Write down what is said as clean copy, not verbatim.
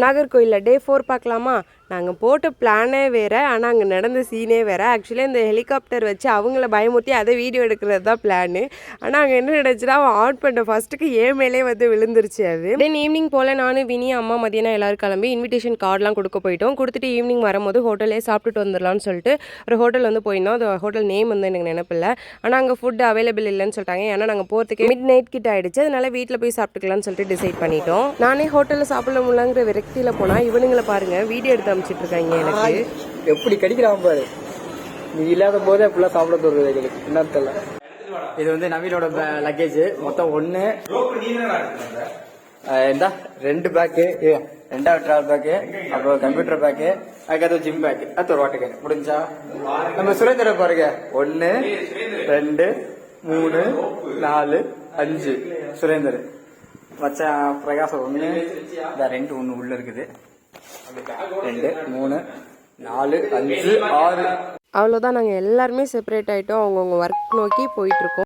நாகர்கோயிலில் டே 4 பார்க்கலாமா? நாங்கள் போட்ட பிளானே வேறு, ஆனால் அங்கே நடந்த சீனே வேறு. ஆக்சுவலி இந்த ஹெலிகாப்டர் வச்சு அவங்கள பயமுறுத்தி அதை வீடியோ எடுக்கிறது தான் பிளானு. ஆனால் அங்கே என்ன நினச்சினா அவன் ஆன் பண்ண ஃபஸ்ட்டுக்கு மேலே வந்து விழுந்துருச்சு. அது தென் ஈவினிங் போல் நானும் வினி அம்மா மதியானம் எல்லோரும் கிளம்பி இன்விடேஷன் கார்டெலாம் கொடுக்க போயிட்டோம். கொடுத்துட்டு ஈவினிங் வரும்போது ஹோட்டலே சாப்பிட்டுட்டு வந்துடலான்னு சொல்லிட்டு ஒரு ஹோட்டல் வந்து போயிருந்தோம். அந்த ஹோட்டல் நேம் வந்து எனக்கு நினைப்பில்லை. ஆனால் அங்கே ஃபுட் அவைலபிள் இல்லைன்னு சொல்லிட்டாங்க. ஏன்னா நாங்கள் போகிறதுக்கு மிட் நைட் கிட்ட ஆகிடுச்சு. அதனால் வீட்டில் போய் சாப்பிட்டுக்கலான்னு சொல்லிட்டு டிசைட் பண்ணிட்டோம். நானே ஹோட்டலில் சாப்பிட முடியலங்கிற விரக்தியில் போனால் இவனுங்களை பாருங்கள் வீடியோ எடுத்து அமைச்சிட்டு இருக்காங்க. எனக்கு எப்படி கடிக்கிறான் பாரு. நீ இல்லாத போதே அப்படிலாம் சாப்பிட தோணுது எங்களுக்கு. என்னன்னு தெரியல. இது வந்து நவீனோட லக்கேஜ். மொத்தம் 1 இந்த 2 பேக்கு, 2வது டிராவல் பேக்கு, அப்புறம் கம்ப்யூட்டர் பேக்கு, அதுக்கப்புறம் ஜிம் பேக்கு, அது ஒரு வாட்டர் கேன். முடிஞ்சா நம்ம சுரேந்திர பாருங்க. 1 2 3 4 5 சுரேந்தர் மச்சான் பிரகாசம் 1 2 1 உள்ள இருக்குது. 2 3 4 5 6. அவ்வளோதான். நாங்கள் எல்லாருமே செப்பரேட் ஆகிட்டோம். அவங்கவுங்க ஒர்க் நோக்கி போயிட்டுருக்கோம்.